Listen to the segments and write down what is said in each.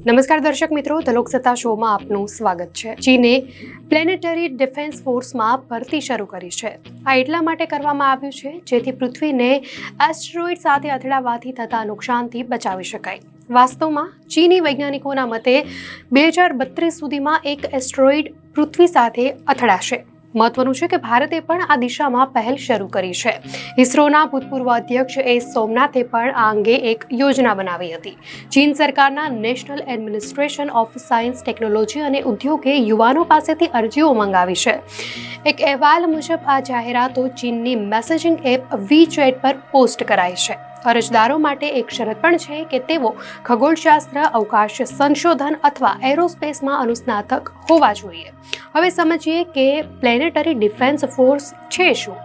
નમસ્કાર દર્શક મિત્રો, ધ લોકસત્તા શોમાં આપનું સ્વાગત છે। ચીને પ્લેનેટરી ડિફેન્સ ફોર્સમાં ભરતી શરૂ કરી છે। આ એટલા માટે કરવામાં આવ્યું છે જેથી પૃથ્વીને એસ્ટેરોઇડ સાથે અથડાવાથી થતા નુકસાનથી બચાવી શકાય। વાસ્તવમાં ચીની વૈજ્ઞાનિકોના મતે 2032 સુધીમાં એક એસ્ટેરોઇડ પૃથ્વી સાથે અથડાશે। મહત્વનું છે કે ભારતે પણ આ દિશામાં પહેલ શરૂ કરી છે। ઇસરોના ભૂતપૂર્વ અધ્યક્ષ એસ સોમનાથે પણ આ અંગે એક યોજના બનાવી હતી। ચીન સરકારના national administration of science, technology અને ઉદ્યોગે યુવાનો પાસેથી અરજીઓ મંગાવી છે। એક અહેવાલ મુજબ આ જાહેરાતો ચીનની મેસેજિંગ એપ વીચેટ પર પોસ્ટ કરાઈ છે। અરજદારો માટે એક શરત પણ છે કે તેઓ ખગોળશાસ્ત્ર, અવકાશ સંશોધન અથવા એરોસ્પેસમાં અનુસ્નાતક હોવા જોઈએ। હવે સમજીએ કે પ્લેનેટરી ડિફેન્સ ફોર્સ છે શું?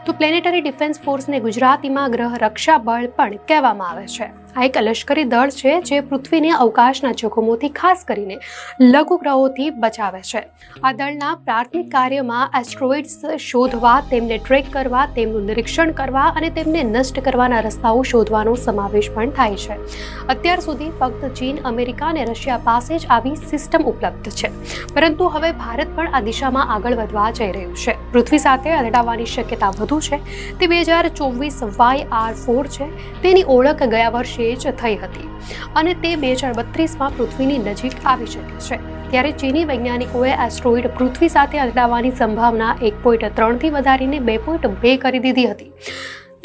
તો પ્લેનેટરી ડિફેન્સ ફોર્સને ગુજરાતીમાં ગ્રહ રક્ષા બળ પણ કહેવામાં આવે છે। આ એક લશ્કરી દળ છે જે પૃથ્વીને અવકાશના જોખમોથી ખાસ કરીને લઘુ ગ્રહોથી બચાવે છે। આ દળના પ્રાથમિક કાર્યમાં એસ્ટેરોઇડ્સ શોધવા, તેમને ટ્રેક કરવા, તેમનું નિરીક્ષણ કરવા અને તેમને નષ્ટ કરવાના રસ્તાઓ શોધવાનો સમાવેશ પણ થાય છે। અત્યાર સુધી ફક્ત ચીન, અમેરિકા અને રશિયા પાસે જ આવી સિસ્ટમ ઉપલબ્ધ છે, પરંતુ હવે ભારત પણ આ દિશામાં આગળ વધવા જઈ રહ્યું છે। પૃથ્વી સાથે અથડાવાની શક્યતા વધુ છે। તે 2024 YR4 છે। તેની ઓળખ ગયા વર્ષે જ થઈ હતી અને તે 2032માં પૃથ્વીની નજીક આવી શકે છે। ત્યારે ચીની વૈજ્ઞાનિકોએ એસ્ટેરોઇડ પૃથ્વી સાથે અથડાવાની સંભાવના 1.3 થી વધારીને 2.2 કરી દીધી હતી।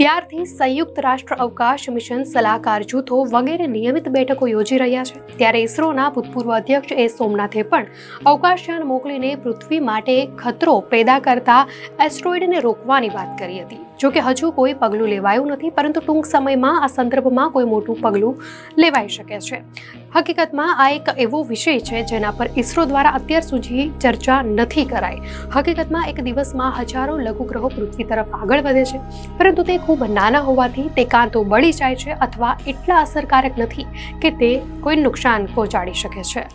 ત્યારથી સંયુક્ત રાષ્ટ્ર અવકાશ મિશન, સલાહકાર જૂથો વગેરે નિયમિત બેઠકો યોજી રહ્યા છે। ત્યારે ઇસરોના ભૂતપૂર્વ અધ્યક્ષ એસ સોમનાથે પણ અવકાશયાન મોકલીને પૃથ્વી માટે ખતરો પેદા કરતા એસ્ટેરોઇડને રોકવાની વાત કરી હતી। જોકે હજુ કોઈ પગલું લેવાયું નથી, પરંતુ ટૂંક સમયમાં આ સંદર્ભમાં કોઈ મોટું પગલું લેવાઈ શકે છે। હકીકતમાં આ એક એવો વિષય છે જેના પર ઇસરો દ્વારા અત્યાર સુધી ચર્ચા નથી કરાઈ। હકીકતમાં એક દિવસમાં હજારો લઘુગ્રહો પૃથ્વી તરફ આગળ વધે છે, પરંતુ તે ખૂબ નાના હોવાથી તે કાં તો બળી જાય છે અથવા એટલા અસરકારક નથી કે તે કોઈ નુકસાન પહોંચાડી શકે છે।